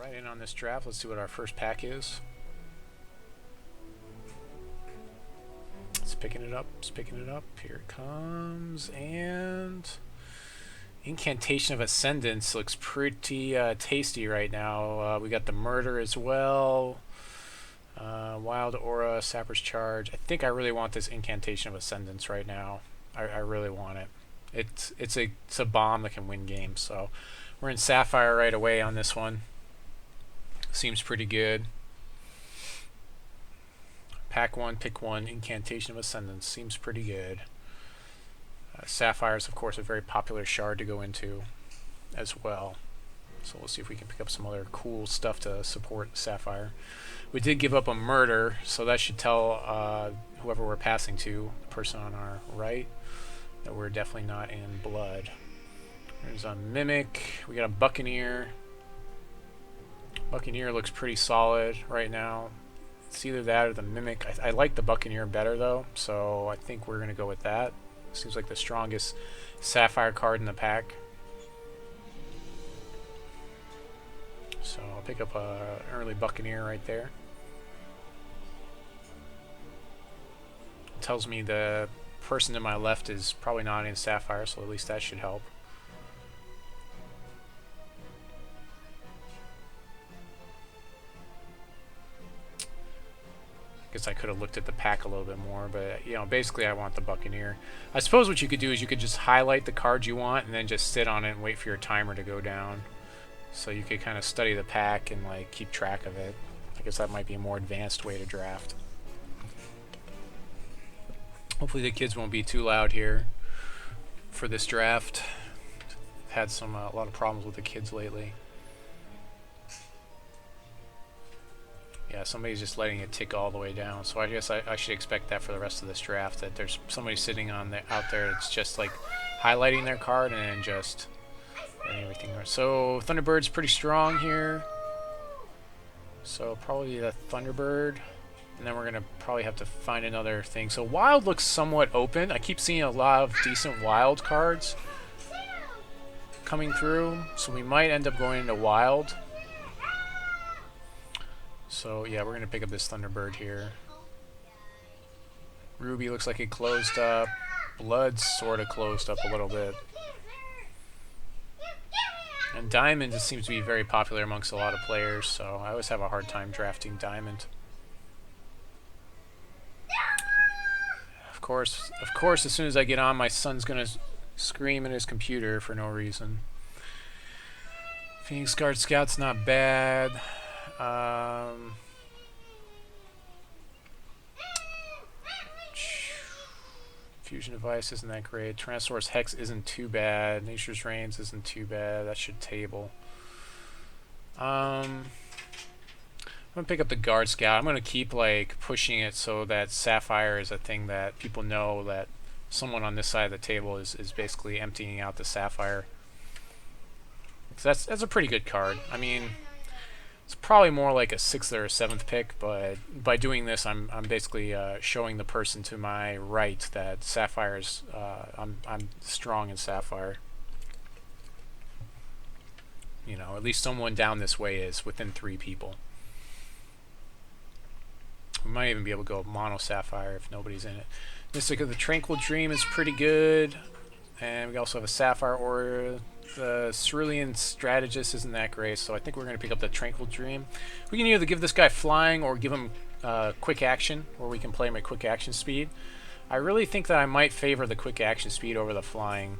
Right in on this draft. Let's see what our first pack is. It's picking it up. It's picking it up. Here it comes. And Incantation of Ascendance looks pretty tasty right now. We got the Murder as well. Wild Aura, Sappers Charge. I think I really want this Incantation of Ascendance right now. I really want it. It's a bomb that can win games. So we're in Sapphire right away on this one. Seems pretty good. Pack one, pick one. Incantation of Ascendance seems pretty good. Sapphire is of course a very popular shard to go into as well. So we'll see if we can pick up some other cool stuff to support Sapphire. We did give up a Murder, so that should tell whoever we're passing to, the person on our right, that we're definitely not in blood. There's a Mimic. We got a Buccaneer. Buccaneer looks pretty solid right now. It's either that or the Mimic. I like the Buccaneer better though, so I think we're going to go with that. Seems like the strongest Sapphire card in the pack. So I'll pick up an early Buccaneer right there. It tells me the person to my left is probably not in Sapphire, so at least that should help. Guess I could have looked at the pack a little bit more, but you know, basically I want the Buccaneer. I suppose what you could do is you could just highlight the cards you want and then just sit on it and wait for your timer to go down. So you could kind of study the pack and like keep track of it. I guess that might be a more advanced way to draft. Hopefully the kids won't be too loud here for this draft. I've had a lot of problems with the kids lately. Yeah, somebody's just letting it tick all the way down. So I guess I should expect that for the rest of this draft, that there's somebody sitting out there that's just like highlighting their card and then just letting everything go. So Thunderbird's pretty strong here. So probably the Thunderbird. And then we're going to probably have to find another thing. So Wild looks somewhat open. I keep seeing a lot of decent Wild cards coming through. So we might end up going into Wild. So yeah, we're going to pick up this Thunderbird here. Ruby looks like it closed up. Blood's sort of closed up a little bit. And Diamond just seems to be very popular amongst a lot of players, so I always have a hard time drafting Diamond. Of course, as soon as I get on, my son's going to scream at his computer for no reason. Phoenix Guard Scout's not bad. Fusion Device isn't that great. Tyrannosaurus Hex isn't too bad. Nature's Reigns isn't too bad. That should table. I'm gonna pick up the Guard Scout. I'm gonna keep like pushing it so that Sapphire is a thing that people know that someone on this side of the table is basically emptying out the Sapphire. So that's a pretty good card. I mean, it's probably more like a 6th or a 7th pick, but by doing this, I'm basically showing the person to my right that Sapphire's I'm strong in Sapphire. You know, at least someone down this way is within 3 people. We might even be able to go mono Sapphire if nobody's in it. Mystic of the Tranquil Dream is pretty good, and we also have a Sapphire Aura. The Cerulean Strategist isn't that great, so I think we're going to pick up the Tranquil Dream. We can either give this guy flying or give him quick action, or we can play him at quick action speed. I really think that I might favor the quick action speed over the flying,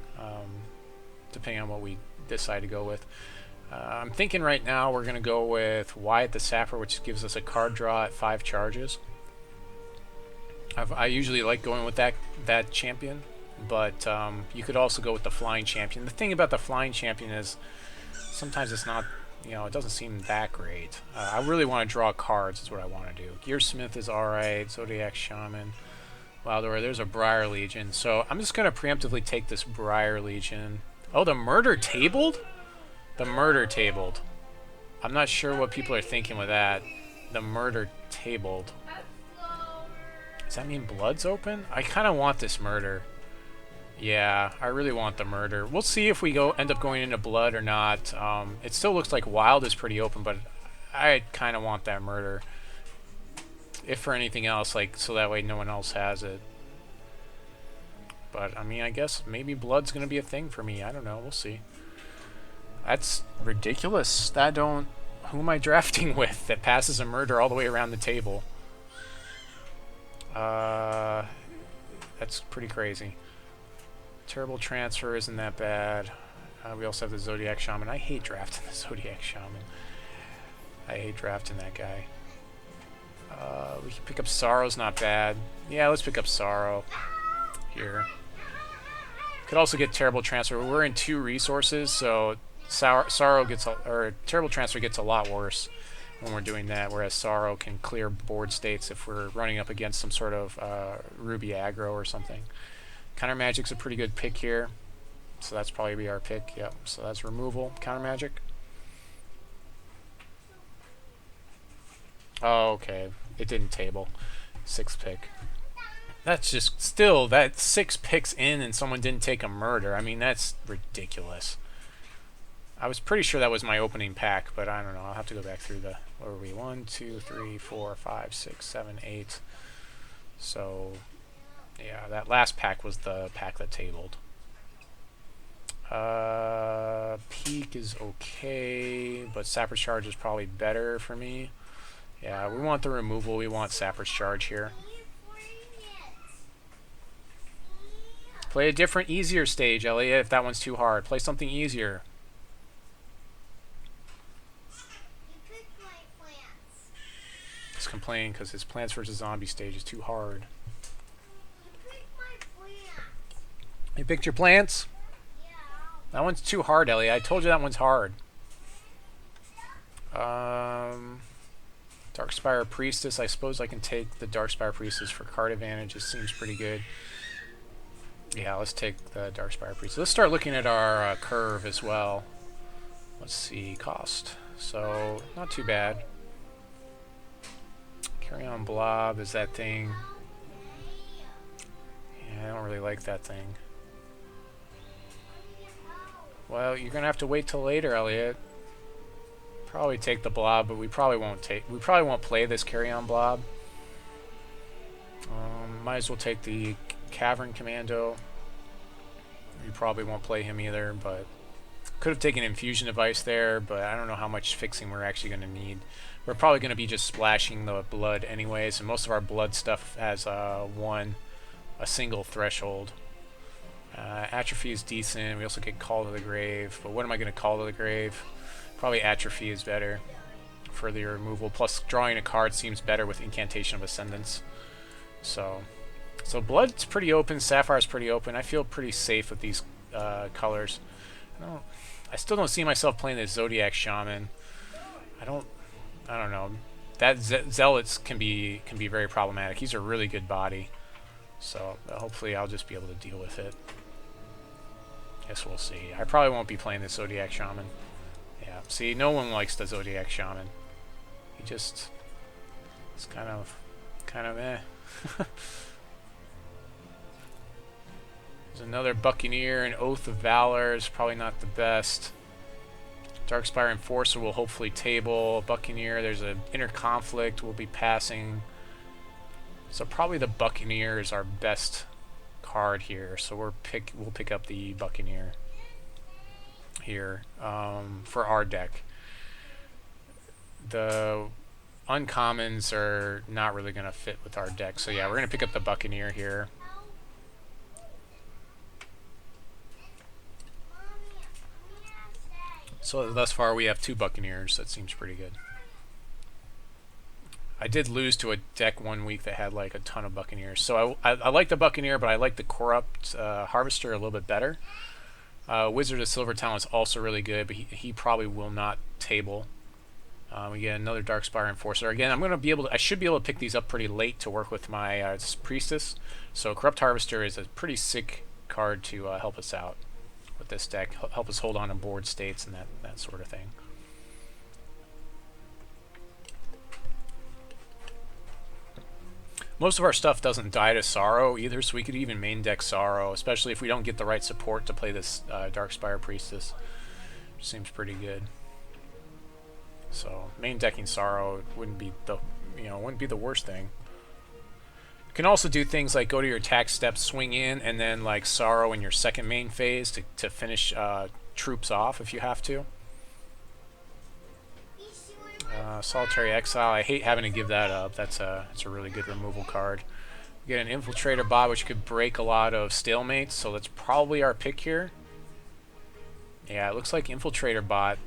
depending on what we decide to go with. I'm thinking right now we're going to go with Wyatt the Sapper, which gives us a card draw at 5 charges. I usually like going with that champion. But you could also go with the Flying Champion. The thing about the Flying Champion is sometimes it's not, you know, it doesn't seem that great. I really want to draw cards is what I want to do. Gearsmith is alright. Zodiac Shaman. Wild Aura. There's a Briar Legion. So I'm just going to preemptively take this Briar Legion. Oh, the Murder tabled? The Murder tabled. I'm not sure what people are thinking with that. The Murder tabled. Does that mean Blood's open? I kind of want this Murder. Yeah, I really want the Murder. We'll see if we end up going into Blood or not. It still looks like Wild is pretty open, but I kind of want that murder. If for anything else, like, so that way no one else has it. But, I mean, I guess maybe blood's going to be a thing for me. I don't know. We'll see. That's ridiculous. That don't... Who am I drafting with that passes a murder all the way around the table? That's pretty crazy. Terrible Transfer isn't that bad. We also have the Zodiac Shaman. I hate drafting the Zodiac Shaman. I hate drafting that guy. We can pick up Sorrow's not bad. Yeah, let's pick up Sorrow here. Could also get Terrible Transfer. We're in 2 resources, so Sorrow gets or Terrible Transfer gets a lot worse when we're doing that, whereas Sorrow can clear board states if we're running up against some sort of Ruby aggro or something. Countermagic's a pretty good pick here, so that's probably be our pick. Yep. So that's removal. Countermagic. Oh, okay. It didn't table. 6th pick. That's just still that 6 picks in and someone didn't take a murder. I mean, that's ridiculous. I was pretty sure that was my opening pack, but I don't know. I'll have to go back through the... What were we? 1, 2, 3, 4, 5, 6, 7, 8. So, yeah, that last pack was the pack that tabled. Peak is okay, but Sappers Charge is probably better for me. Yeah, we want the removal. We want Sappers Charge here. Play a different, easier stage, Elliot, if that one's too hard. Play something easier. He's complaining because his Plants vs. Zombie stage is too hard. You picked your plants? Yeah. That one's too hard, Elliot. I told you that one's hard. Darkspire Priestess. I suppose I can take the Darkspire Priestess for card advantage. It seems pretty good. Yeah, let's take the Darkspire Priestess. Let's start looking at our curve as well. Let's see, cost. So, not too bad. Carry on Blob is that thing. Yeah, I don't really like that thing. Well, you're gonna have to wait till later, Elliot. Probably take the Blob, but we probably won't play this Carry on Blob. Might as well take the Cavern Commando. We probably won't play him either, but could have taken Infusion Device there, but I don't know how much fixing we're actually going to need. We're probably going to be just splashing the blood anyways, and most of our blood stuff has a single threshold. Atrophy is decent. We also get Call to the Grave, but what am I going to Call to the Grave? Probably Atrophy is better for the removal. Plus, drawing a card seems better with Incantation of Ascendance. So Blood's pretty open. Sapphire's pretty open. I feel pretty safe with these colors. I still don't see myself playing this Zodiac Shaman. I don't know. That Zealots can be very problematic. He's a really good body. So hopefully I'll just be able to deal with it. Guess we'll see. I probably won't be playing the Zodiac Shaman. Yeah. See, no one likes the Zodiac Shaman. It's kind of eh. There's another Buccaneer, and Oath of Valor is probably not the best. Darkspire Enforcer will hopefully table. Buccaneer, there's an Inner Conflict we'll be passing. So probably the Buccaneer is our best card here. So we'll pick up the Buccaneer here for our deck. The uncommons are not really going to fit with our deck. So yeah, we're going to pick up the Buccaneer here. So thus far we have 2 Buccaneers. That seems pretty good. I did lose to a deck one week that had like a ton of Buccaneers. So I like the Buccaneer, but I like the Corrupt Harvester a little bit better. Wizard of Silver Talon is also really good, but he probably will not table. We get another Darkspire Enforcer. Again, I should be able to pick these up pretty late to work with my Priestess. So Corrupt Harvester is a pretty sick card to help us out with this deck. Help us hold on to board states and that sort of thing. Most of our stuff doesn't die to Sorrow either, so we could even main deck Sorrow, especially if we don't get the right support to play this Darkspire Priestess. Seems pretty good. So main decking Sorrow wouldn't be the wouldn't be the worst thing. You can also do things like go to your attack step, swing in, and then like Sorrow in your second main phase to finish troops off if you have to. Solitary Exile, I hate having to give that up. That's a really good removal card. We get an Infiltrator bot, which could break a lot of stalemates, so that's probably our pick here. Yeah, it looks like Infiltrator bot.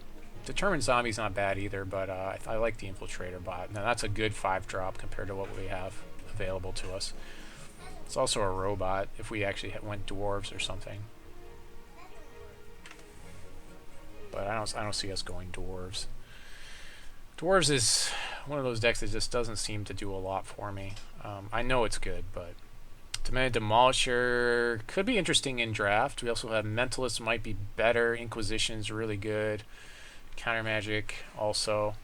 Determined Zombie's not bad either, but I like the Infiltrator bot. Now that's a good 5-drop compared to what we have available to us. It's also a robot if we actually went dwarves or something. But I don't see us going dwarves. Dwarves is one of those decks that just doesn't seem to do a lot for me. I know it's good, but Demented Demolisher could be interesting in draft. We also have Mentalist might be better. Inquisition's really good. Countermagic also.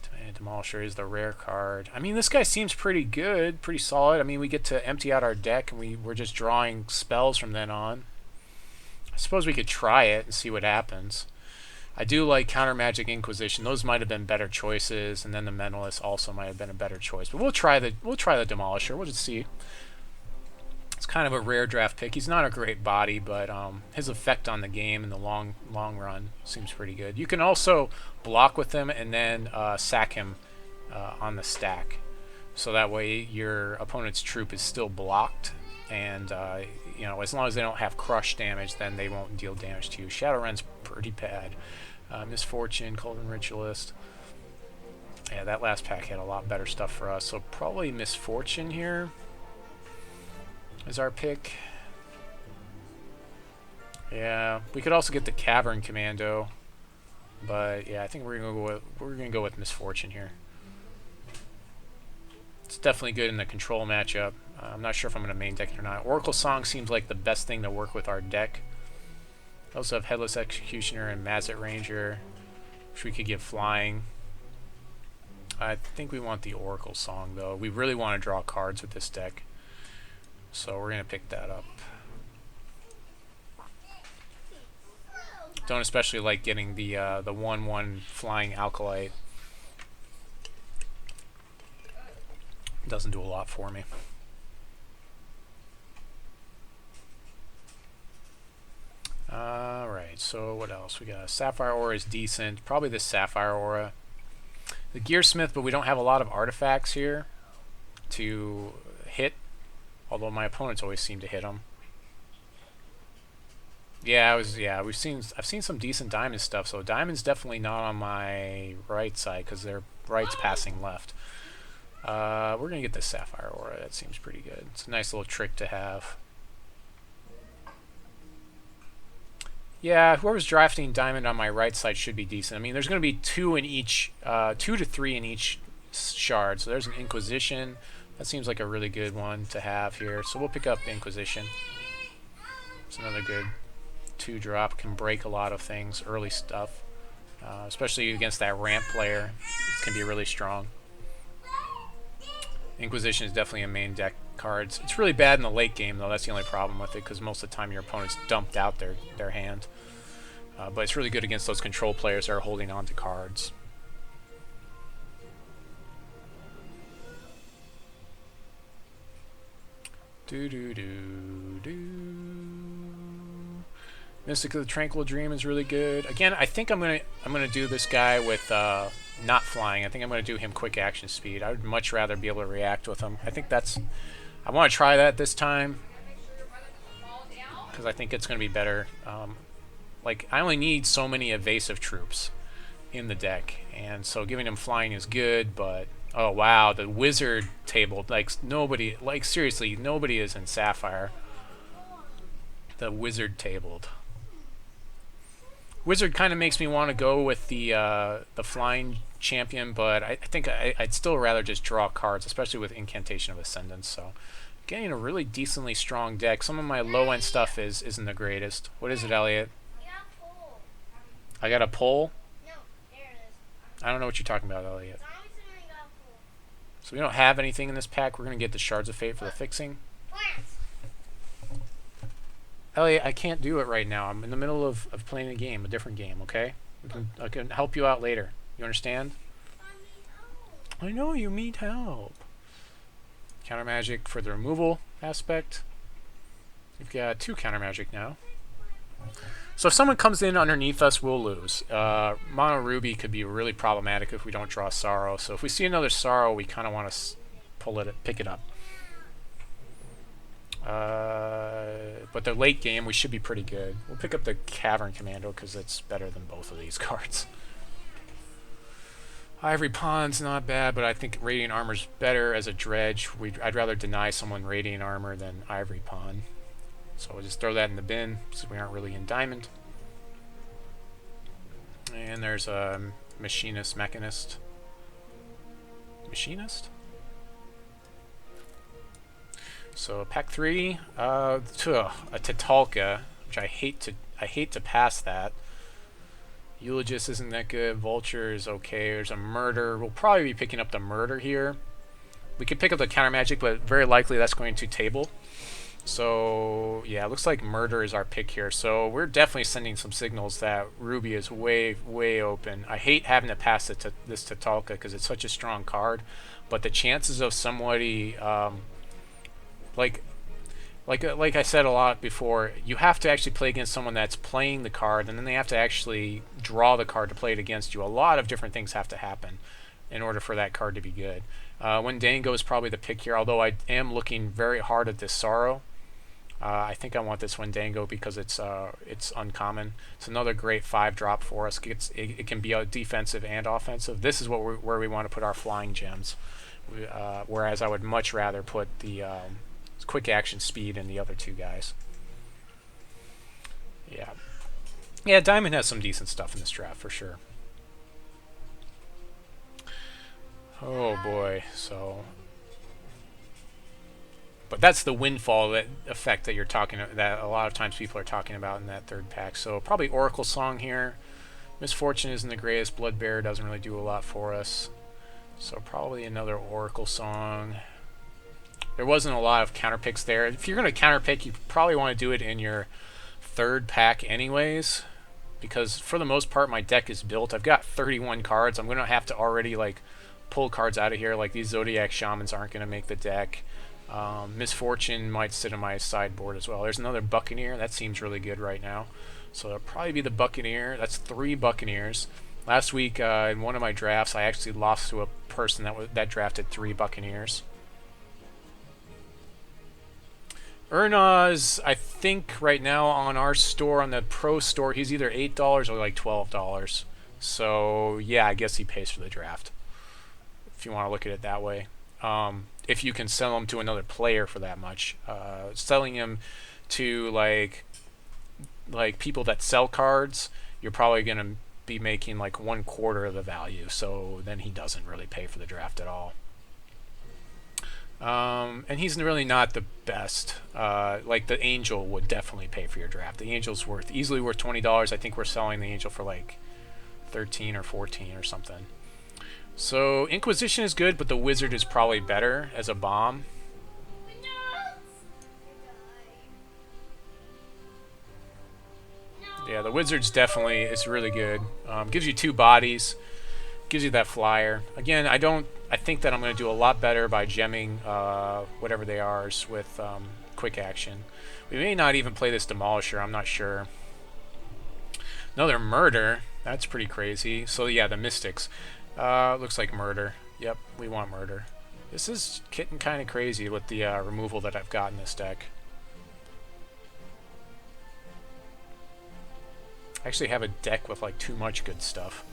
Demented Demolisher is the rare card. I mean, this guy seems pretty good, pretty solid. I mean, we get to empty out our deck, and we're just drawing spells from then on. I suppose we could try it and see what happens. I do like Countermagic, Inquisition. Those might have been better choices, and then the Mentalist also might have been a better choice. But we'll try the Demolisher. We'll just see. It's kind of a rare draft pick. He's not a great body, but his effect on the game in the long run seems pretty good. You can also block with him and then sack him on the stack, so that way your opponent's troop is still blocked, and as long as they don't have crush damage, then they won't deal damage to you. Shadowrun's pretty bad. Misfortune, Colvin Ritualist. Yeah, that last pack had a lot better stuff for us, so probably Misfortune here is our pick. Yeah, we could also get the Cavern Commando, but yeah, I think we're gonna go with Misfortune here. It's definitely good in the control matchup. I'm not sure if I'm gonna main deck it or not. Oracle Song seems like the best thing to work with our deck. We also have Headless Executioner and Mazet Ranger, which we could give flying. I think we want the Oracle Song though. We really want to draw cards with this deck, so we're gonna pick that up. Don't especially like getting the 1/1 flying Alkalite. Doesn't do a lot for me. Alright, so what else? We got Sapphire Aura is decent. Probably the Sapphire Aura. The Gearsmith, but we don't have a lot of artifacts here to hit. Although my opponents always seem to hit them. Yeah, I've seen some decent diamond stuff. So diamond's definitely not on my right side because their right's passing left. We're gonna get the Sapphire Aura. That seems pretty good. It's a nice little trick to have. Yeah, whoever's drafting diamond on my right side should be decent. I mean, there's going to be 2 to 3 in each shard. So there's an Inquisition. That seems like a really good one to have here. So we'll pick up Inquisition. It's another good 2-drop. Can break a lot of things, early stuff. Especially against that ramp player. It can be really strong. Inquisition is definitely a main deck card. It's really bad in the late game, though. That's the only problem with it, because most of the time your opponent's dumped out their hand. But it's really good against those control players that are holding on to cards. Mystic of the Tranquil Dream is really good. Again, I think I'm gonna do this guy with not flying. I think I'm gonna do him quick action speed. I would much rather be able to react with him. I want to try that this time because I think it's gonna be better. Like, I only need so many evasive troops in the deck, and so giving him flying is good. But oh wow, the wizard table, seriously, nobody is in Sapphire. The wizard tabled. Wizard kind of makes me want to go with the flying champion, but I think I'd still rather just draw cards, especially with Incantation of Ascendance. So getting a really decently strong deck. Some of my low end stuff isn't the greatest. What is it, Elliot? I got a pull? No, there it is. I don't know what you're talking about, Elliot. So we don't have anything in this pack. We're going to get the Shards of Fate for the fixing. Elliot, I can't do it right now. I'm in the middle of playing a different game, okay? I can help you out later. You understand? I know you need help. Countermagic for the removal aspect. We've got 2 Countermagic now. So if someone comes in underneath us, we'll lose. Mono Ruby could be really problematic if we don't draw Sorrow. So if we see another Sorrow, we kind of want to pick it up. But the late game, we should be pretty good. We'll pick up the Cavern Commando because it's better than both of these cards. Ivory Pawn's not bad, but I think Radiant Armor's better as a dredge. I'd rather deny someone Radiant Armor than Ivory Pawn. So we'll just throw that in the bin since we aren't really in Diamond. And there's a Machinist. So pack 3, a Tatalka, which I hate to pass that. Eulogist isn't that good. Vulture is okay. There's a Murder. We'll probably be picking up the Murder here. We could pick up the Countermagic, but very likely that's going to table. So yeah, it looks like Murder is our pick here. So we're definitely sending some signals that Ruby is way, way open. I hate having to pass it to this Tatalka because it's such a strong card, but the chances of somebody like I said a lot before, you have to actually play against someone that's playing the card, and then they have to actually draw the card to play it against you. A lot of different things have to happen in order for that card to be good. Wendango is probably the pick here, although I am looking very hard at this Sorrow. I think I want this Wendango because it's uncommon. It's another great 5-drop for us. It can be defensive and offensive. This is where we want to put our flying gems. Whereas I would much rather put the quick action speed in the other 2 guys. Yeah, Diamond has some decent stuff in this draft for sure. Oh boy, so. But that's the windfall effect that you're talking about, that a lot of times people are talking about in that 3rd pack. So probably Oracle Song here. Misfortune isn't the greatest. Bloodbearer doesn't really do a lot for us. So probably another Oracle Song. There wasn't a lot of counter picks there. If you're going to counter pick, you probably want to do it in your 3rd pack anyways, because for the most part my deck is built. I've got 31 cards. I'm going to have to already like pull cards out of here. Like these Zodiac Shamans aren't going to make the deck. Misfortune might sit on my sideboard as well. There's another Buccaneer. That seems really good right now. So it'll probably be the Buccaneer. That's 3 Buccaneers. Last week in one of my drafts, I actually lost to a person that drafted 3 Buccaneers. Urnaz, I think right now on our store, on the Pro store, he's either $8 or like $12. So yeah, I guess he pays for the draft, if you want to look at it that way. If you can sell him to another player for that much. Selling him to like people that sell cards, you're probably going to be making like 1/4 of the value. So then he doesn't really pay for the draft at all. And he's really not the best. Like the Angel would definitely pay for your draft. The Angel's easily worth $20. I think we're selling the Angel for like 13 or 14 or something. So Inquisition is good, but the Wizard is probably better as a bomb. Yeah, the Wizard's definitely is really good. Gives you 2 bodies, gives you that flyer. Again, I think that I'm going to do a lot better by gemming whatever they are with quick action. We may not even play this Demolisher, I'm not sure. Another Murder, that's pretty crazy. So yeah, the Mystics. Looks like Murder. Yep, we want Murder. This is getting kind of crazy with the removal that I've got in this deck. I actually have a deck with like too much good stuff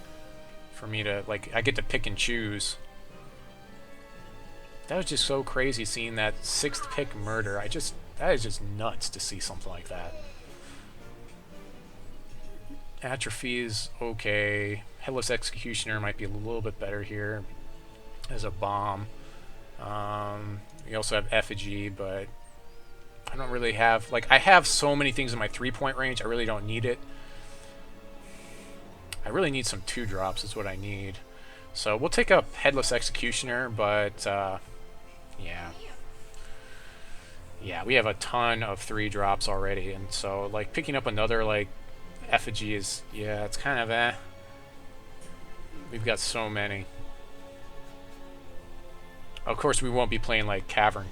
for me to, like, I get to pick and choose. That was just so crazy seeing that 6th pick Murder. That is just nuts to see something like that. Atrophy is okay. Headless Executioner might be a little bit better here as a bomb. You also have Effigy, but I don't really have, like, I have so many things in my 3-point range, I really don't need it. I really need some 2-drops is what I need. So we'll take up Headless Executioner, but yeah. Yeah, we have a ton of 3-drops already, and so like picking up another like Effigy is, yeah, it's kind of We've got so many. Of course, we won't be playing like Cavern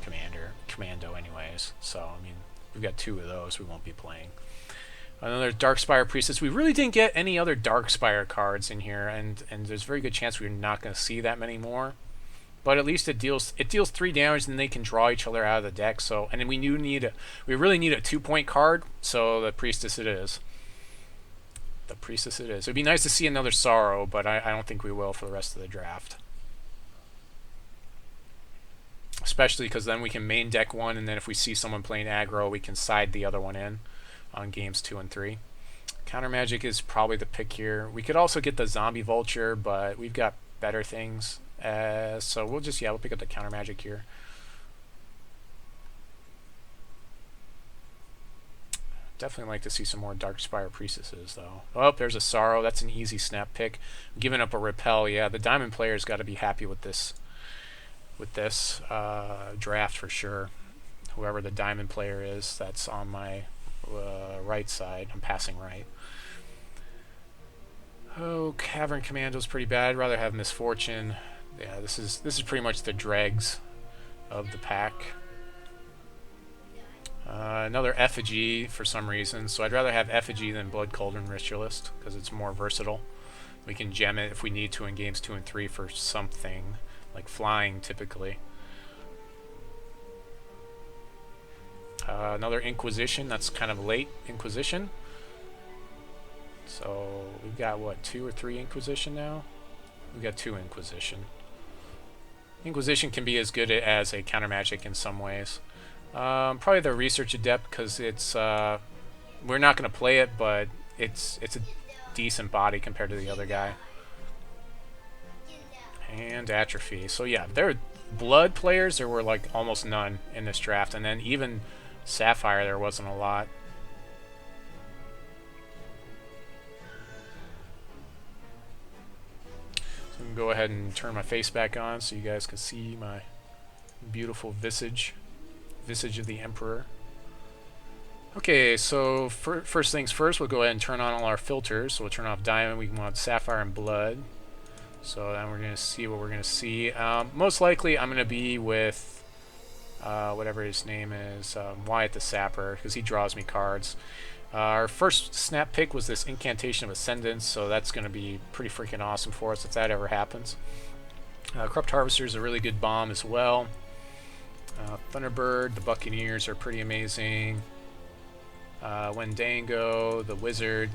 Commando anyways. So, I mean, we've got 2 of those we won't be playing. Another Darkspire Priestess. We really didn't get any other Darkspire cards in here, and there's a very good chance we're not going to see that many more. But at least it deals 3 damage, and they can draw each other out of the deck. So, and then we really need a 2-point card. So the Priestess it is. The Priestess it is. It'd be nice to see another Sorrow, but I don't think we will for the rest of the draft. Especially because then we can main deck one, and then if we see someone playing aggro, we can side the other one in on games 2 and 3. Countermagic is probably the pick here. We could also get the Zombie Vulture, but we've got better things. So we'll pick up the Countermagic here. Definitely like to see some more Darkspire Priestesses, though. Oh, there's a Sorrow. That's an easy snap pick. Giving up a Repel. Yeah, the Diamond player's got to be happy with this draft for sure. Whoever the Diamond player is, that's on my right side. I'm passing right. Oh, Cavern Commando's pretty bad. I'd rather have Misfortune. Yeah, this is pretty much the dregs of the pack. Another Effigy for some reason, so I'd rather have Effigy than Blood Cauldron Ritualist because it's more versatile. We can gem it if we need to in games 2 and 3 for something, like flying typically. Another Inquisition, that's kind of late Inquisition. So we've got what, 2 or 3 Inquisition now? We've got 2 Inquisition. Inquisition can be as good as a Countermagic in some ways. Probably the Research Adept because it's we're not going to play it, but it's a decent body compared to the other guy. And Atrophy. So yeah, there were Blood players. There were like almost none in this draft, and then even Sapphire there wasn't a lot. So I'm gonna go ahead and turn my face back on so you guys can see my beautiful visage of the Emperor. Okay, so first things first, we'll go ahead and turn on all our filters. So we'll turn off Diamond. We want Sapphire and Blood. So then we're going to see what we're going to see. Most likely I'm going to be with whatever his name is, Wyatt the Sapper, because he draws me cards. Our first snap pick was this Incantation of Ascendance, so that's going to be pretty freaking awesome for us if that ever happens. Corrupt Harvester is a really good bomb as well. Thunderbird, the Buccaneers are pretty amazing. Wendango, the Wizard,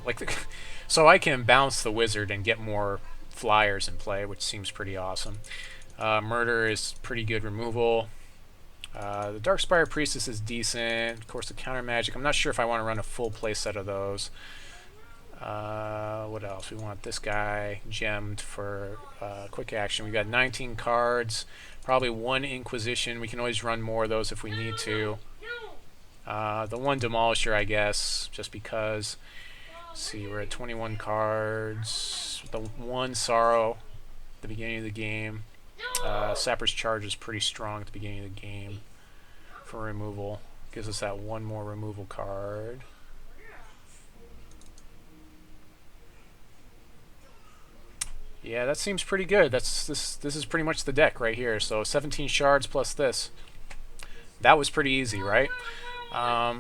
so I can bounce the Wizard and get more flyers in play, which seems pretty awesome. Murder is pretty good removal. The Darkspire Priestess is decent. Of course, the Countermagic. I'm not sure if I want to run a full play set of those. What else? We want this guy gemmed for quick action. We've got 19 cards. Probably 1 Inquisition. We can always run more of those if we need to. The 1 Demolisher, I guess, just because. Let's see, we're at 21 cards. The 1 Sorrow at the beginning of the game. Sappers Charge is pretty strong at the beginning of the game for removal. Gives us that 1 more removal card. Yeah, that seems pretty good. This is pretty much the deck right here. So 17 shards plus this. That was pretty easy, right?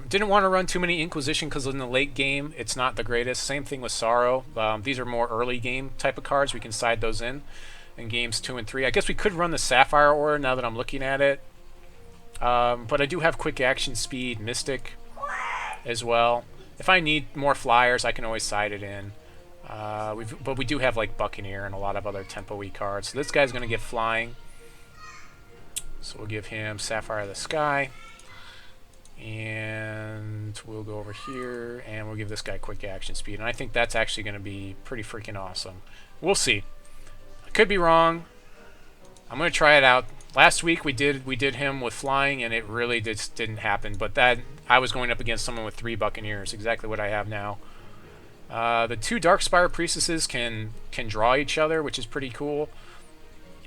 Didn't want to run too many Inquisition because in the late game it's not the greatest. Same thing with Sorrow. These are more early game type of cards. We can side those in games 2 and 3. I guess we could run the Sapphire Order now that I'm looking at it. But I do have quick action speed, Mystic as well. If I need more flyers, I can always side it in. But we do have like Buccaneer and a lot of other tempo-y cards. So this guy's going to get flying. So we'll give him Sapphire of the Sky. And we'll go over here and we'll give this guy quick action speed. And I think that's actually going to be pretty freaking awesome. We'll see. I could be wrong. I'm going to try it out. Last week we did him with flying and it really just didn't happen. But that I was going up against someone with 3 Buccaneers, exactly what I have now. The 2 Darkspire Priestesses can draw each other, which is pretty cool.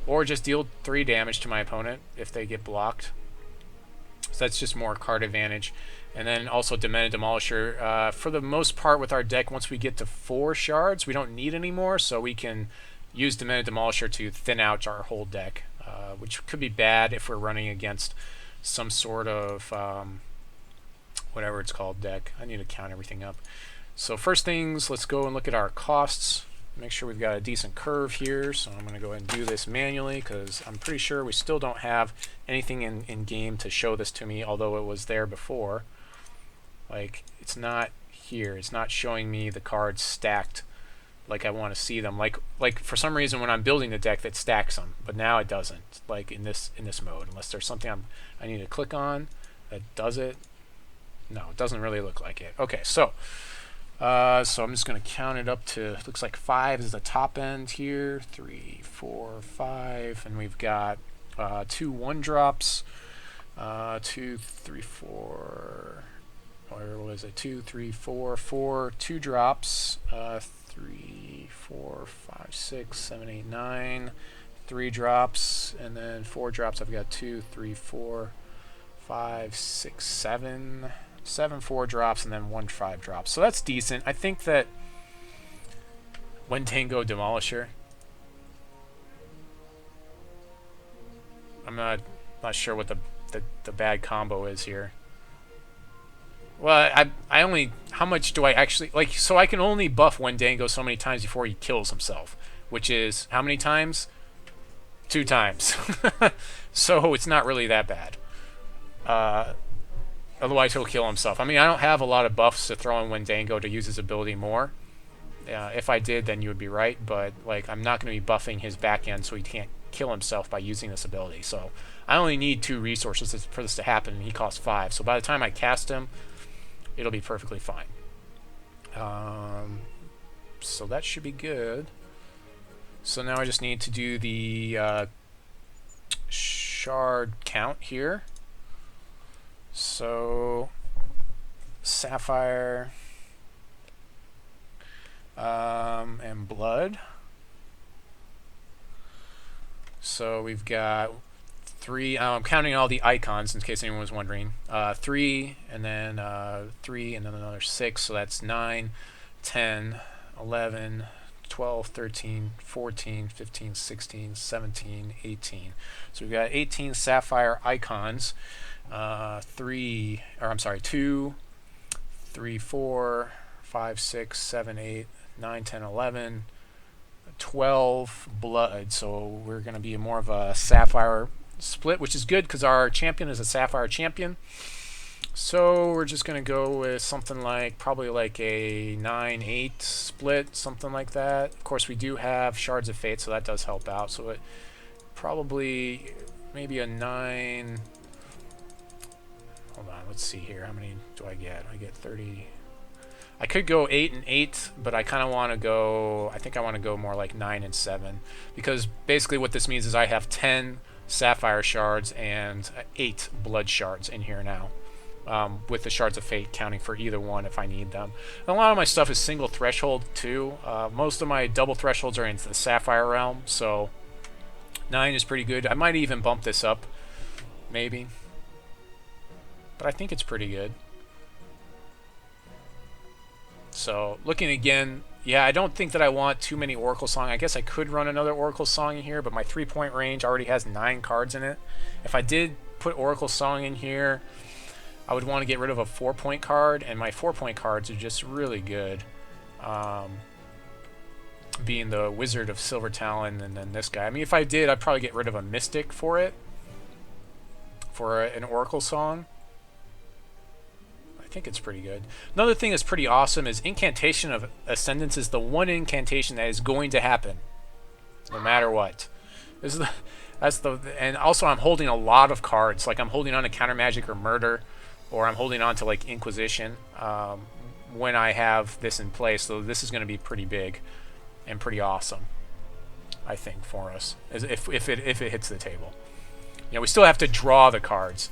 Or just deal 3 damage to my opponent if they get blocked. So that's just more card advantage. And then also Demented Demolisher. For the most part with our deck, once we get to 4 shards, we don't need any more, so we can use Demented Demolisher to thin out our whole deck, which could be bad if we're running against some sort of whatever it's called deck. I need to count everything up. So first things, let's go and look at our costs. Make sure we've got a decent curve here. So I'm going to go ahead and do this manually because I'm pretty sure we still don't have anything in game to show this to me, although it was there before. Like, it's not here. It's not showing me the cards stacked like I want to see them. Like for some reason when I'm building the deck that stacks them, but now it doesn't. Like in this mode, unless there's something I need to click on that does it. No, it doesn't really look like it. Okay, so I'm just going to count it up to, looks like 5 is the top end here. 3, 4, 5, and we've got 2 1-drops. 2, 3, 4. Where was it? 2, 3, 4, 4 2-drops. 3, 4, 5, 6, 7, 8, 9. 3 drops, and then 4 drops. I've got 2, 3, 4, 5, 6, 7. 7 4 drops, and then 1 5 drops. So that's decent. I think that Wendango Demolisher. I'm not sure what the bad combo is here. Well, I only, how much do I actually, like, so I can only buff Wendango so many times before he kills himself, which is how many times? 2 times. So it's not really that bad. Otherwise he'll kill himself. I mean, I don't have a lot of buffs to throw in Wendango to use his ability more. If I did, then you would be right, but like I'm not going to be buffing his back end so he can't kill himself by using this ability. So I only need 2 resources for this to happen, and he costs 5. So by the time I cast him, it'll be perfectly fine. So that should be good. So now I just need to do the shard count here. So Sapphire and Blood. So we've got 3. I'm counting all the icons in case anyone was wondering. 3, and then 3, and then another 6. So that's 9, 10, 11, 12, 13, 14, 15, 16, 17, 18. So we've got 18 Sapphire icons. 2, 3, 4, 5, 6, 7, 8, 9, 10, 11, 12 blood. So we're going to be more of a Sapphire split, which is good because our champion is a Sapphire champion. So we're just going to go with something like, probably like a 9-8 split, something like that. Of course, we do have Shards of Fate, so that does help out. So it probably maybe a 9. Hold on, let's see here. How many do I get? I get 30. I could go 8 and 8, but I kind of want to go, I think I want to go more like 9 and 7. Because basically what this means is I have 10 Sapphire Shards and 8 Blood Shards in here now. With the Shards of Fate counting for either one if I need them. And a lot of my stuff is single threshold too. Most of my double thresholds are in the Sapphire realm, so 9 is pretty good. I might even bump this up, maybe. But I think it's pretty good. So, looking again, yeah, I don't think that I want too many Oracle Song. I guess I could run another Oracle Song in here, but my 3-point range already has 9 cards in it. If I did put Oracle Song in here, I would want to get rid of a 4-point card, and my 4-point cards are just really good. Being the Wizard of Silver Talon and then this guy. I mean, if I did, I'd probably get rid of a Mystic for it. For an Oracle Song. I think it's pretty good. Another thing that's pretty awesome is Incantation of Ascendance is the one incantation that is going to happen. No matter what. This is and also I'm holding a lot of cards. Like I'm holding on to Countermagic or Murder. Or I'm holding on to like Inquisition when I have this in place. So this is going to be pretty big and pretty awesome, I think, for us if it hits the table. You know, we still have to draw the cards,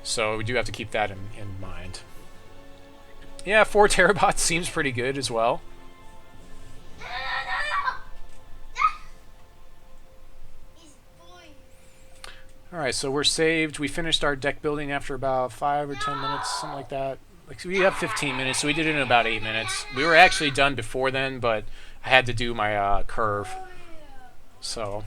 so we do have to keep that in mind. Yeah, 4 Terabots seems pretty good as well. Alright, so we're saved. We finished our deck building after about 5 or 10 minutes, something like that. Like, we have 15 minutes, so we did it in about 8 minutes. We were actually done before then, but I had to do my curve. So,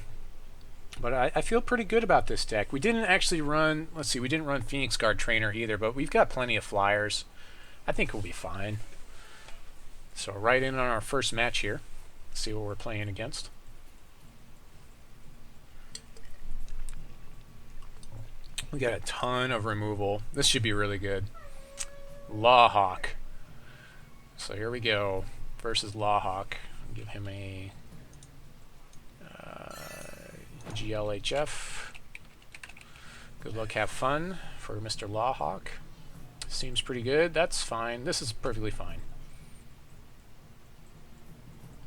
but I feel pretty good about this deck. We didn't actually run, let's see, we didn't run Phoenix Guard Trainer either, but we've got plenty of flyers. I think we'll be fine. So right in on our first match here. See what we're playing against. We got a ton of removal. This should be really good. Lawhawk. So here we go. Versus Lawhawk. Give him a GLHF. Good luck, have fun for Mr. Lawhawk. Seems pretty good. That's fine. This is perfectly fine.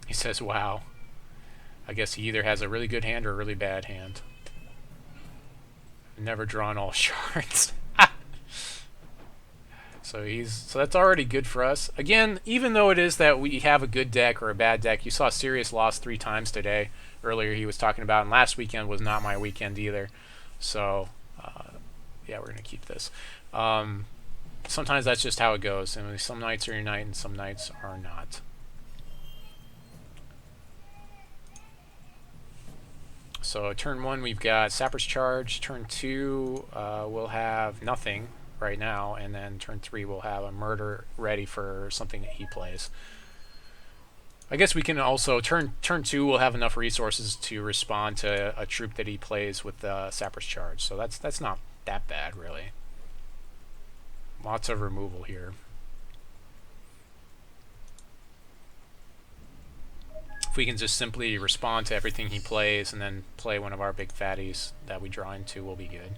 He says, wow. I guess he either has a really good hand or a really bad hand. Never drawn all shards. So that's already good for us. Again, even though it is that we have a good deck or a bad deck, you saw Sirius lost 3 times today. Earlier he was talking about, and last weekend was not my weekend either. So, yeah, we're going to keep this. Sometimes that's just how it goes. And some nights are your night and some nights are not. So turn 1 we've got Sappers Charge. Turn 2 we'll have nothing right now, and then turn 3 we'll have a murder ready for something that he plays. I guess we can also turn 2 we'll have enough resources to respond to a troop that he plays with the Sappers Charge. So that's not that bad really. Lots of removal here. If we can just simply respond to everything he plays and then play one of our big fatties that we draw into, we'll be good.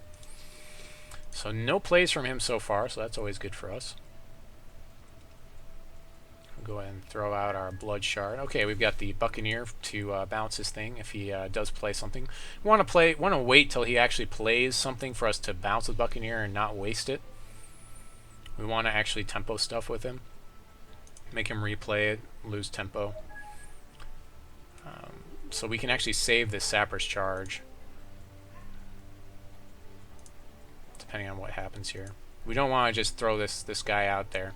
So no plays from him so far, so that's always good for us. We'll go ahead and throw out our Blood Shard. Okay, we've got the Buccaneer to bounce his thing if he does play something. We want to wait till he actually plays something for us to bounce with Buccaneer and not waste it. We want to actually tempo stuff with him. Make him replay it, lose tempo. So we can actually save this Sappers Charge, depending on what happens here. We don't want to just throw this guy out there.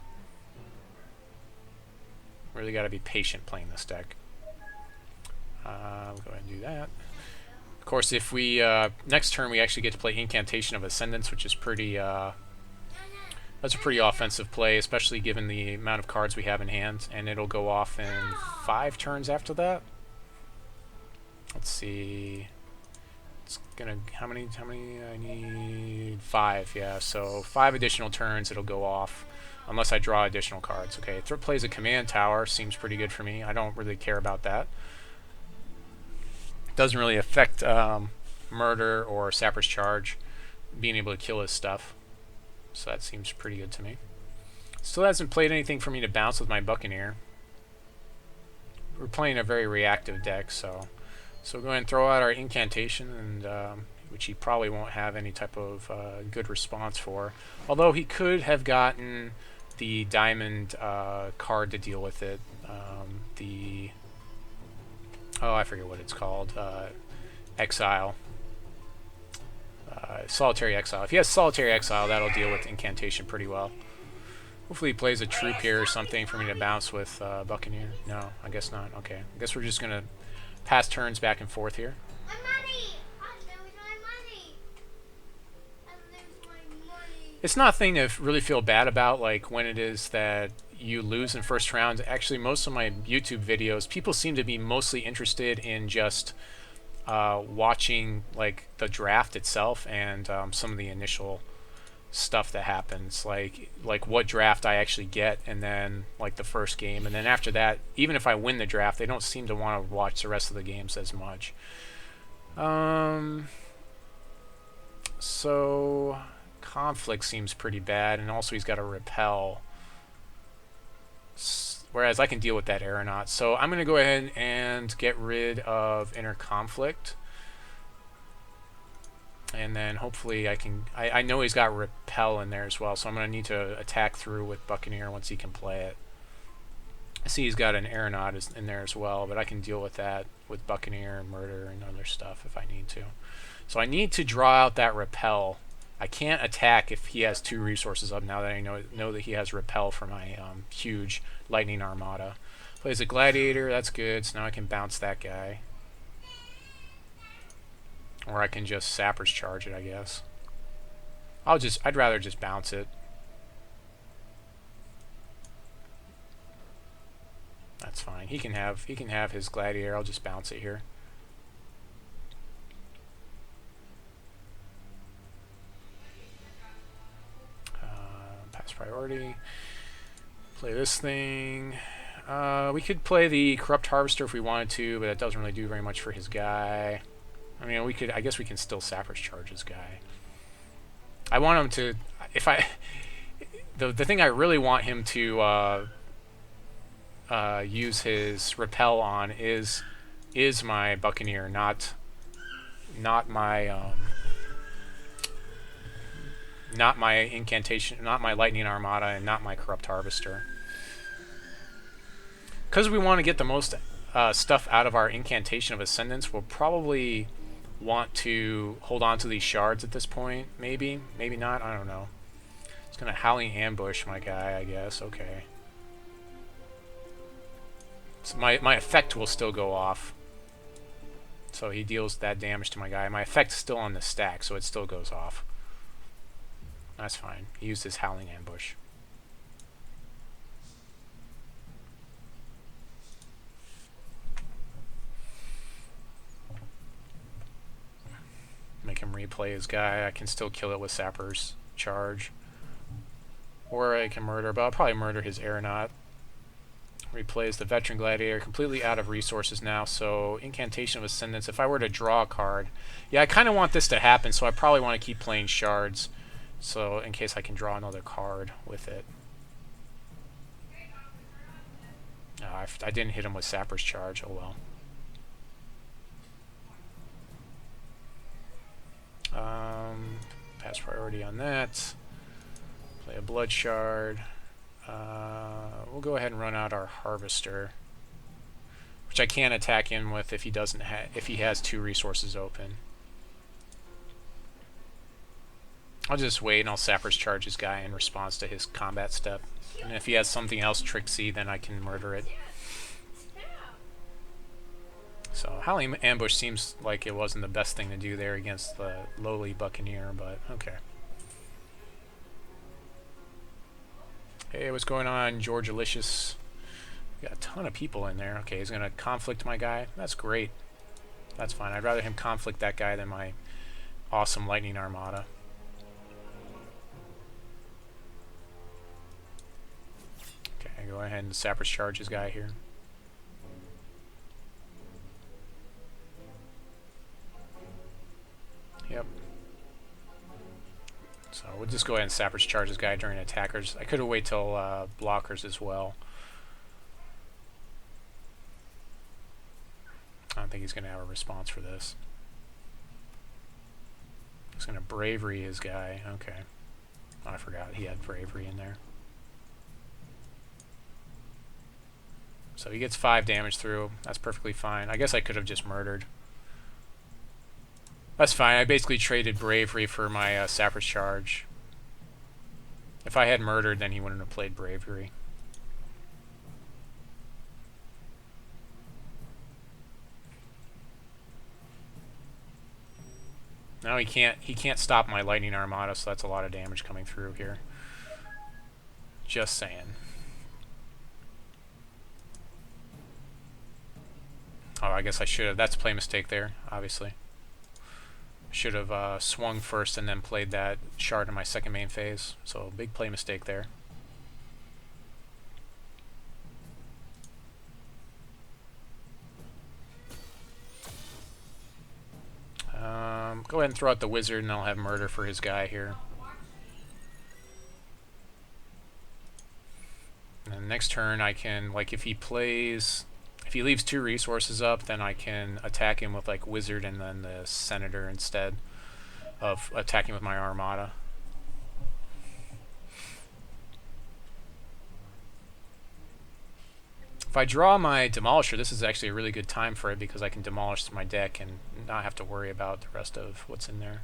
Really got to be patient playing this deck. We'll go ahead and do that. Of course, if we next turn we actually get to play Incantation of Ascendance, which is pretty. That's a pretty offensive play, especially given the amount of cards we have in hand, and it'll go off in 5 turns after that. Let's see. It's gonna how many I need 5, yeah. So 5 additional turns it'll go off unless I draw additional cards. Okay, it plays a command tower, seems pretty good for me. I don't really care about that. Doesn't really affect murder or Sapper's Charge, being able to kill his stuff. So that seems pretty good to me. Still hasn't played anything for me to bounce with my Buccaneer. We're playing a very reactive deck, so we'll go ahead and throw out our Incantation, and which he probably won't have any type of good response for. Although he could have gotten the diamond card to deal with it. Oh, I forget what it's called. Exile. Solitary Exile. If he has Solitary Exile, that'll deal with Incantation pretty well. Hopefully he plays a troop here or something for me to bounce with Buccaneer. No, I guess not. Okay. I guess we're just going to pass turns back and forth here. My money! I lose my money! I lose my money! It's not a thing to really feel bad about, like when it is that you lose in first round. Actually, most of my YouTube videos, people seem to be mostly interested in just watching like the draft itself and some of the initial stuff that happens, like what draft I actually get, and then like the first game, and then after that, even if I win the draft, they don't seem to want to watch the rest of the games as much. So conflict seems pretty bad, and also he's got a repel, whereas I can deal with that aeronaut. So I'm going to go ahead and get rid of inner conflict. And then hopefully I can... I know he's got repel in there as well, so I'm going to need to attack through with Buccaneer once he can play it. I see he's got an aeronaut in there as well, but I can deal with that with Buccaneer and murder and other stuff if I need to. So I need to draw out that repel. I can't attack if he has 2 resources up now that I know that he has repel for my huge lightning armada. Plays a gladiator, that's good, so now I can bounce that guy. Or I can just Sappers Charge it, I guess. I'd rather just bounce it. That's fine. He can have his Gladiator. I'll just bounce it here. Pass priority. Play this thing. We could play the Corrupt Harvester if we wanted to, but that doesn't really do very much for his guy. I mean, we could. I guess we can still Sappers Charge his guy. I want him to. The thing I really want him to use his repel on is my Buccaneer, not my Incantation, not my Lightning Armada, and not my Corrupt Harvester. Because we want to get the most stuff out of our Incantation of Ascendance, we'll probably want to hold on to these shards at this point. Maybe not. I don't know. It's going to Howling Ambush my guy, I guess. Okay. So my effect will still go off. So he deals that damage to my guy. My effect's still on the stack, so it still goes off. That's fine. He used his Howling Ambush. Make him replay his guy. I can still kill it with Sappers Charge. Or I can murder, but I'll probably murder his Aeronaut. Replays the Veteran Gladiator, completely out of resources now, so Incantation of Ascendance. If I were to draw a card... Yeah, I kind of want this to happen, so I probably want to keep playing Shards, so in case I can draw another card with it. I didn't hit him with Sappers Charge, oh well. Pass priority on that. Play a Blood Shard. We'll go ahead and run out our Harvester, which I can attack him with if he doesn't if he has 2 resources open. I'll just wait and I'll Sappers Charge his guy in response to his combat step. And if he has something else tricksy, then I can murder it. So Howling Ambush seems like it wasn't the best thing to do there against the lowly Buccaneer, but okay. Hey, what's going on, George Alicious? Got a ton of people in there. Okay, he's going to conflict my guy. That's great. That's fine. I'd rather him conflict that guy than my awesome Lightning Armada. Okay, go ahead and Sappers Charge his guy here. Yep. So we'll just go ahead and Sappers Charge this guy during attackers. I could have waited till blockers as well. I don't think he's going to have a response for this. He's going to Bravery his guy. Okay. Oh, I forgot he had Bravery in there. So he gets 5 damage through. That's perfectly fine. I guess I could have just murdered. That's fine. I basically traded Bravery for my Sappers Charge. If I had murdered, then he wouldn't have played Bravery. Now he can't stop my Lightning Armada, so that's a lot of damage coming through here. Just saying. Oh, I guess I should have. That's a play mistake there, obviously. Should have swung first and then played that shard in my second main phase. So big play mistake there. Go ahead and throw out the wizard and I'll have murder for his guy here. And then next turn I can, like, if he leaves 2 resources up, then I can attack him with like wizard and then the senator instead of attacking with my armada. If I draw my Demolisher, this is actually a really good time for it because I can demolish my deck and not have to worry about the rest of what's in there.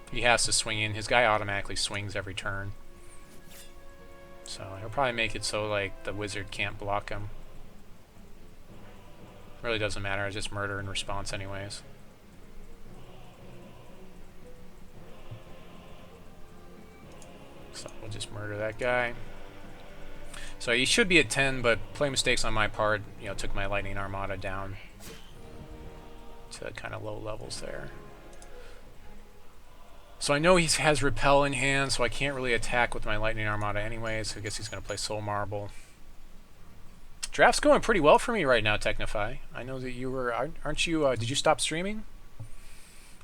He has to swing in. His guy automatically swings every turn. So he'll probably make it so like the wizard can't block him. Really doesn't matter, I just murder in response anyways. So we'll just murder that guy. So he should be at 10, but play mistakes on my part, you know, took my Lightning Armada down to kind of low levels there. So I know he has Repel in hand, so I can't really attack with my Lightning Armada anyway, so I guess he's going to play Soul Marble. Draft's going pretty well for me right now, Technify. I know that you were, aren't you, did you stop streaming?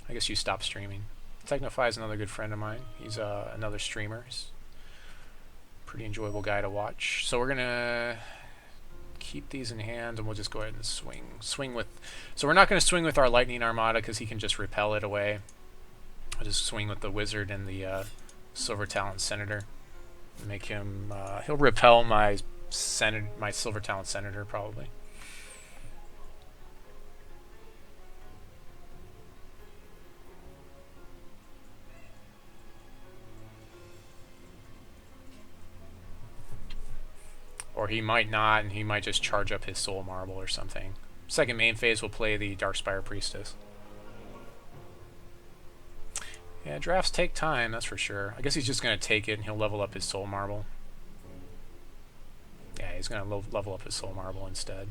I guess you stopped streaming. Technify is another good friend of mine. He's another streamer. He's a pretty enjoyable guy to watch. So we're going to keep these in hand, and we'll just go ahead and swing with... So we're not going to swing with our Lightning Armada because he can just repel it away. I'll just swing with the Wizard and the Silver Talon Senator. Make him... he'll repel my Silver Talon Senator, probably. Or he might not, and he might just charge up his Soul Marble or something. Second main phase, we'll play the Darkspire Priestess. Yeah, drafts take time, that's for sure. I guess he's just going to take it, and he'll level up his Soul Marble. Yeah, he's going to level up his Soul Marble instead.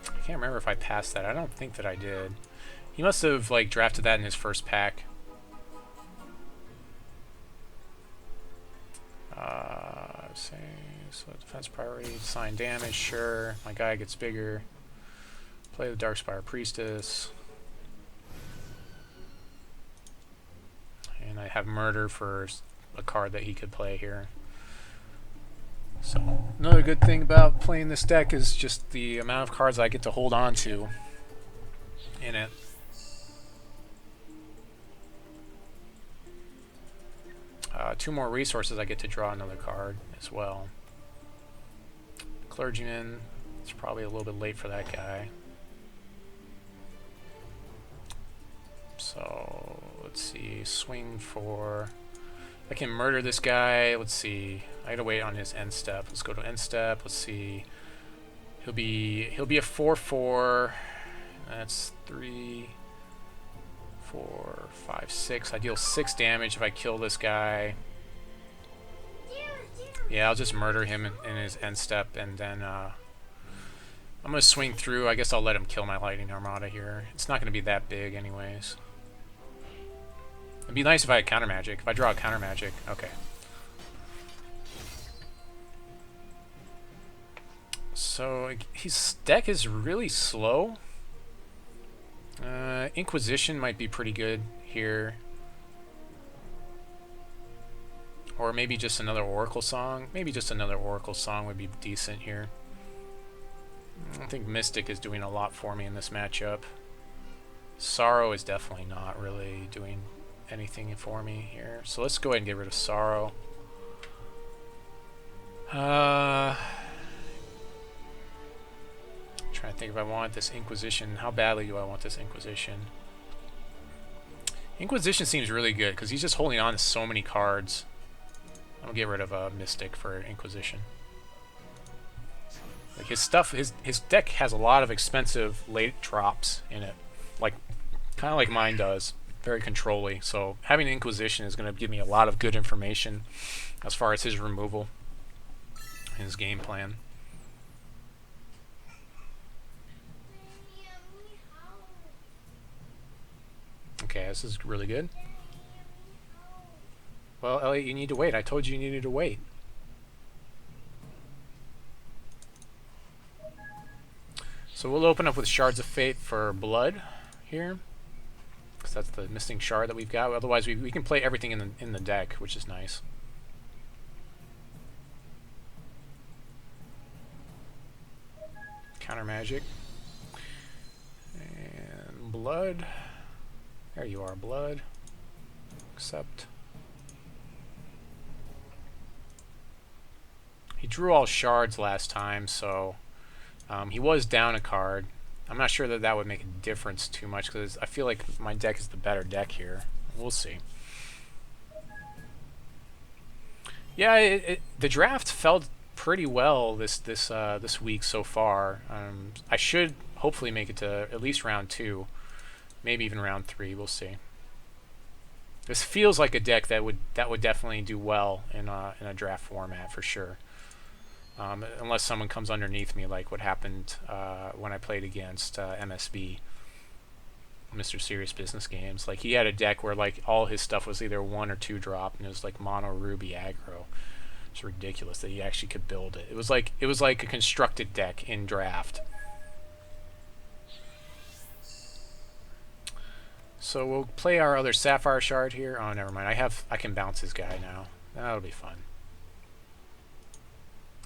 I can't remember if I passed that. I don't think that I did. He must have, like, drafted that in his first pack. So defense priority, sign damage, sure. My guy gets bigger. Play the Darkspire Priestess. And I have murder for a card that he could play here. So another good thing about playing this deck is just the amount of cards I get to hold on to in it. Two more resources, I get to draw another card as well. Clergyman, it's probably a little bit late for that guy. So let's see, swing for... I can murder this guy. Let's see, I gotta wait on his end step. Let's go to end step. Let's see, he'll be a 4/4. That's 3, 4, 5, 6. I deal 6 damage if I kill this guy. Yeah, I'll just murder him in his end step, and then I'm going to swing through. I guess I'll let him kill my Lightning Armada here. It's not going to be that big anyways. It'd be nice if I had Countermagic. If I draw a Countermagic, okay. So his deck is really slow. Inquisition might be pretty good here. Or maybe just another Oracle Song. Maybe just another Oracle Song would be decent here. I think Mystic is doing a lot for me in this matchup. Sorrow is definitely not really doing anything for me here. So let's go ahead and get rid of Sorrow. Trying to think if I want this Inquisition. How badly do I want this Inquisition? Inquisition seems really good because he's just holding on to so many cards. I'll get rid of Mystic for Inquisition. Like his stuff, his deck has a lot of expensive late drops in it, like kind of like mine does, very control-y. So having Inquisition is going to give me a lot of good information as far as his removal, his game plan. Okay, this is really good. Well, Elliot, you need to wait. I told you needed to wait. So we'll open up with Shards of Fate for blood here, because that's the missing shard that we've got. Otherwise, we can play everything in the deck, which is nice. Countermagic. And blood. There you are, blood. Accept. He drew all shards last time, so he was down a card. I'm not sure that that would make a difference too much, because I feel like my deck is the better deck here. We'll see. Yeah, the draft felt pretty well this week so far. I should hopefully make it to at least round 2, maybe even round 3. We'll see. This feels like a deck that would definitely do well in a draft format for sure. Unless someone comes underneath me, like what happened when I played against MSB, Mr. Serious Business Games. Like he had a deck where like all his stuff was either 1 or 2 drop, and it was like mono ruby aggro. It's ridiculous that he actually could build it. It was like a constructed deck in draft. So we'll play our other Sapphire Shard here. Oh, never mind. I can bounce his guy now. That'll be fun.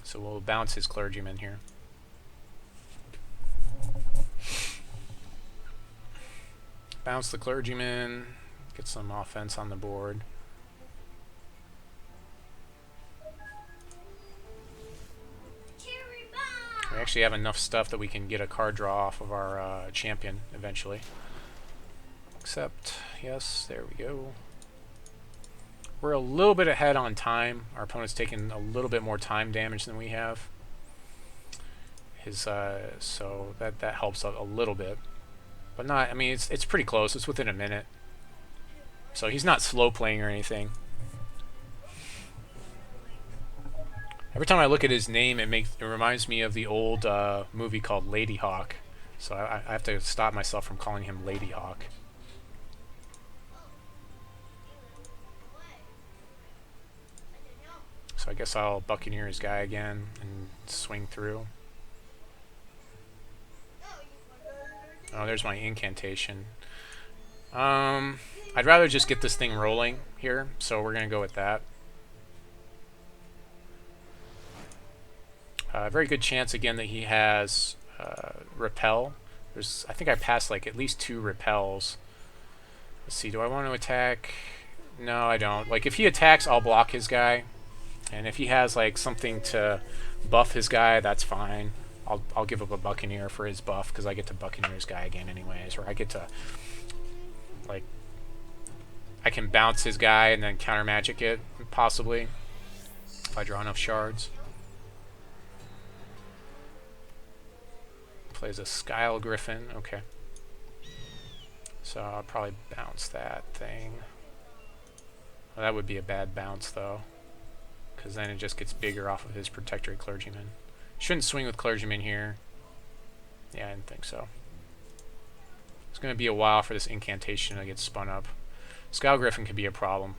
So we'll bounce his Clergyman here. Bounce the Clergyman. Get some offense on the board. We actually have enough stuff that we can get a card draw off of our champion eventually. Except, yes, there we go. We're a little bit ahead on time. Our opponent's taking a little bit more time damage than we have. So that helps a little bit, but not. I mean, it's pretty close. It's within a minute. So he's not slow playing or anything. Every time I look at his name, it reminds me of the old movie called Lady Hawk. So I have to stop myself from calling him Lady Hawk. So I guess I'll Buccaneer his guy again and swing through. Oh, there's my incantation. I'd rather just get this thing rolling here, so we're going to go with that. Very good chance again that he has repel. I think I passed like at least 2 repels. Let's see, do I want to attack? No, I don't. Like if he attacks, I'll block his guy. And if he has like something to buff his guy, that's fine. I'll give up a Buccaneer for his buff because I get to Buccaneer his guy again anyways, or I get to like I can bounce his guy and then Countermagic it possibly if I draw enough shards. Plays a Skyle Griffin, okay. So I'll probably bounce that thing. Well, that would be a bad bounce though, because then it just gets bigger off of his Protectorate Clergyman. Shouldn't swing with Clergyman here. Yeah, I didn't think so. It's going to be a while for this incantation to get spun up. Skyle Griffin could be a problem.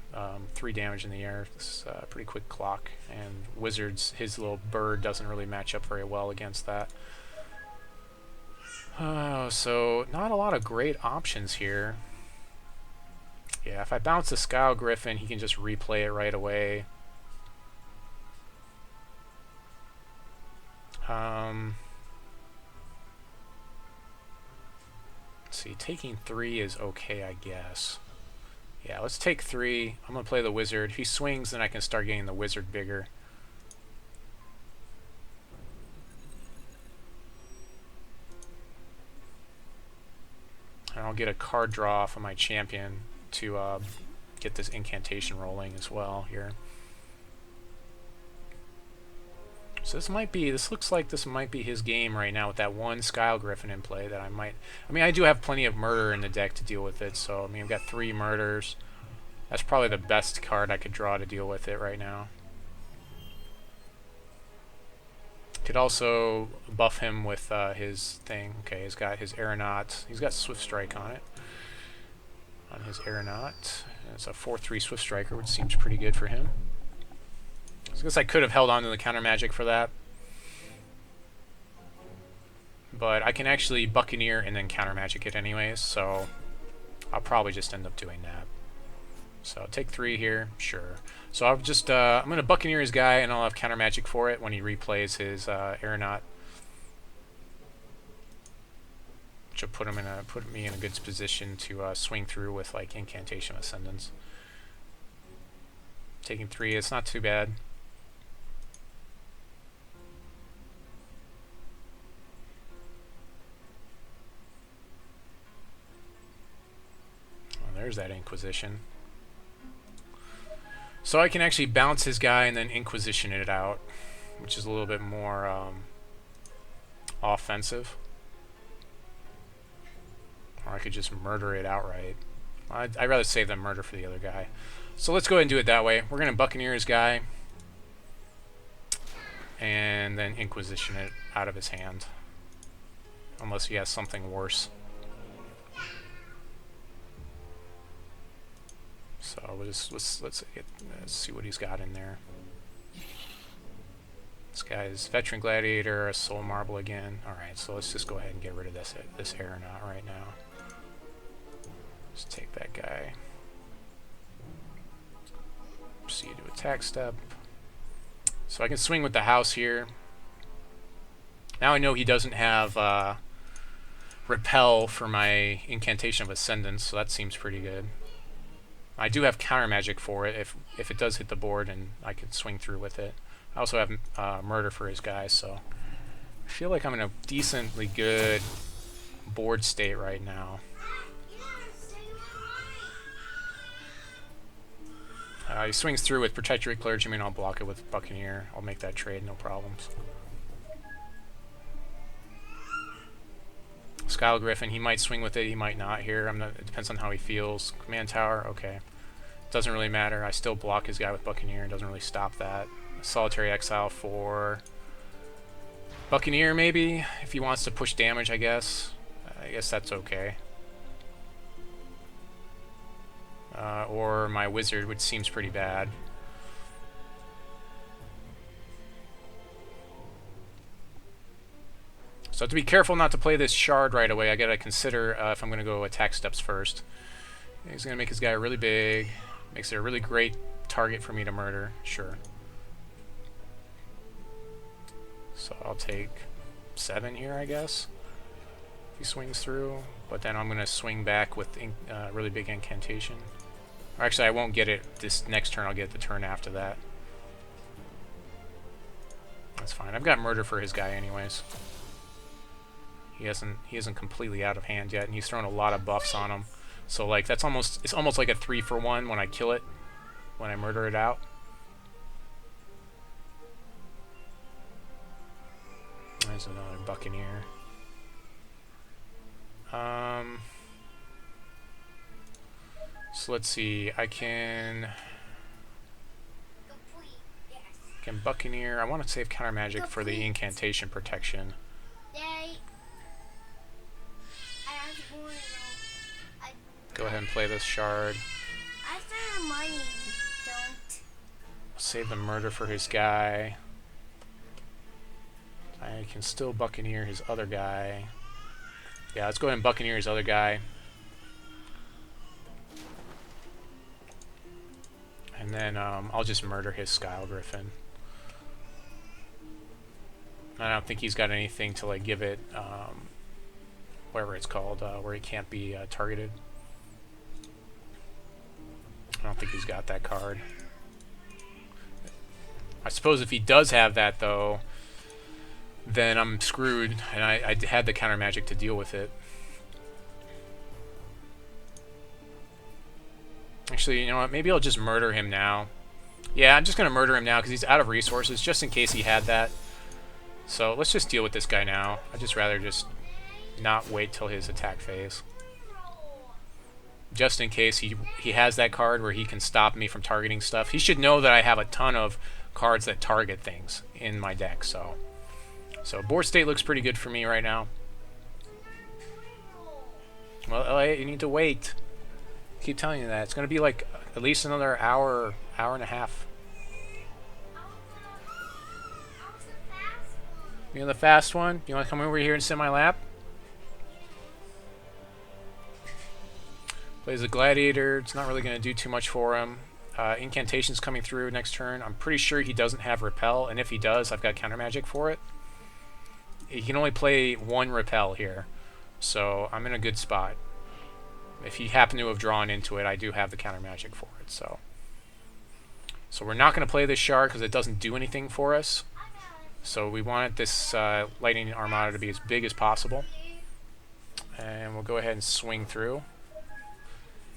3 damage in the air. This is a pretty quick clock. And Wizards, his little bird doesn't really match up very well against that. So not a lot of great options here. Yeah, if I bounce the Skyle Griffin, he can just replay it right away. Let's see, taking 3 is okay, I guess. Yeah, let's take 3. I'm going to play the Wizard. If he swings, then I can start getting the Wizard bigger. And I'll get a card draw off of my champion to get this incantation rolling as well here. So this looks like this might be his game right now with that one Skyle Griffin in play that I mean, I do have plenty of murder in the deck to deal with it, so I mean, I've got 3 murders. That's probably the best card I could draw to deal with it right now. Could also buff him with his thing. Okay, he's got his Aeronaut. He's got Swift Strike on it. On his Aeronaut. And it's a 4/3 Swift Striker, which seems pretty good for him. So I guess I could have held on to the Countermagic for that. But I can actually Buccaneer and then Countermagic it anyways, so I'll probably just end up doing that. So take 3 here, sure. So I'll just I'm gonna Buccaneer his guy and I'll have Countermagic for it when he replays his Aeronaut. Which will put me in a good position to swing through with like Incantation of Ascendance. Taking 3, it's not too bad. There's that Inquisition. So I can actually bounce his guy and then Inquisition it out, which is a little bit more offensive. Or I could just murder it outright. I'd rather save the murder for the other guy. So let's go ahead and do it that way. We're going to Buccaneer his guy. And then Inquisition it out of his hand. Unless he has something worse. So we'll just, let's see what he's got in there. This guy's Veteran Gladiator, a Soul Marble again. Alright, so let's just go ahead and get rid of this Aeronaut right now. Let's take that guy. Proceed to attack step. So I can swing with the house here. Now I know he doesn't have Repel for my Incantation of Ascendance, so that seems pretty good. I do have Countermagic for it if it does hit the board, and I can swing through with it. I also have Murder for his guys, so I feel like I'm in a decently good board state right now. He swings through with Protectorate Clergyman. I'll block it with Buccaneer. I'll make that trade, no problems. Skyle Griffin, he might swing with it, he might not here. It depends on how he feels. Command Tower, okay. Doesn't really matter. I still block his guy with Buccaneer. It doesn't really stop that. Solitary Exile for Buccaneer, maybe, if he wants to push damage, I guess. I guess that's okay. Or my Wizard, which seems pretty bad. So I have to be careful not to play this Shard right away. I gotta consider if I'm gonna go attack steps first. He's gonna make his guy really big. Makes it a really great target for me to murder. Sure. So I'll take 7 here, I guess. If he swings through. But then I'm gonna swing back with really big Incantation. Or actually, I won't get it this next turn. I'll get it the turn after that. That's fine. I've got Murder for his guy anyways. He isn't completely out of hand yet, and he's thrown a lot of buffs on him. So like it's almost like a 3-for-1 when I kill it, when I murder it out. There's another Buccaneer. So let's see. I can Buccaneer. I want to save Countermagic for the Incantation protection. Go ahead and play this Shard. I started money. Don't. Save the Murder for his guy. I can still Buccaneer his other guy. Yeah, let's go ahead and Buccaneer his other guy. And then I'll just murder his Skyle Griffin. I don't think he's got anything to like give it whatever it's called, where he can't be targeted. I don't think he's got that card. I suppose if he does have that, though, then I'm screwed, and I had the Countermagic to deal with it. Actually, you know what? Maybe I'll just murder him now. Yeah, I'm just going to murder him now because he's out of resources, just in case he had that. So let's just deal with this guy now. I'd just rather just not wait till his attack phase. Just in case he has that card where he can stop me from targeting stuff. He should know that I have a ton of cards that target things in my deck. So board state looks pretty good for me right now. Well, you need to wait. I keep telling you that. It's going to be like at least another hour and a half. You know the fast one? You want to come over here and sit in my lap? Plays a Gladiator. It's not really going to do too much for him. Incantation's coming through next turn. I'm pretty sure he doesn't have Repel, and if he does, I've got Countermagic for it. He can only play 1 Repel here, so I'm in a good spot. If he happened to have drawn into it, I do have the Countermagic for it. So we're not going to play this Shard because it doesn't do anything for us. So we want this Lightning Armada to be as big as possible. And we'll go ahead and swing through.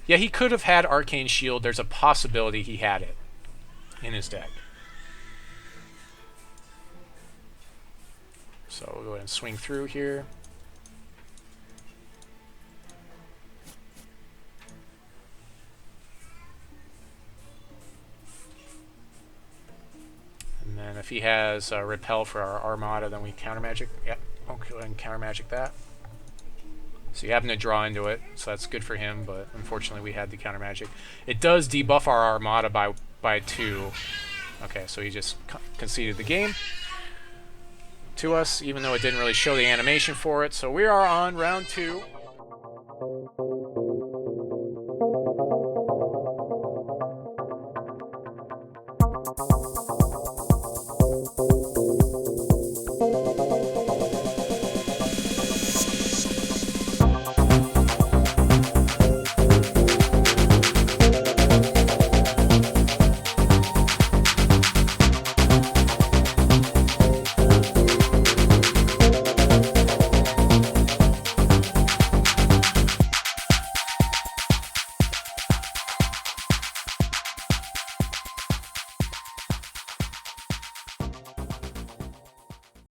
Yeah, he could have had Arcane Shield. There's a possibility he had it. in his deck. So we'll go ahead and swing through here. And then if he has repel for our Armada, then we Countermagic. Yep, we'll go ahead and Countermagic that. So you happen to draw into it, so that's good for him, but unfortunately we had the Countermagic. It does debuff our Armada by 2. Okay, so he just conceded the game to us, even though it didn't really show the animation for it. So we are on round 2.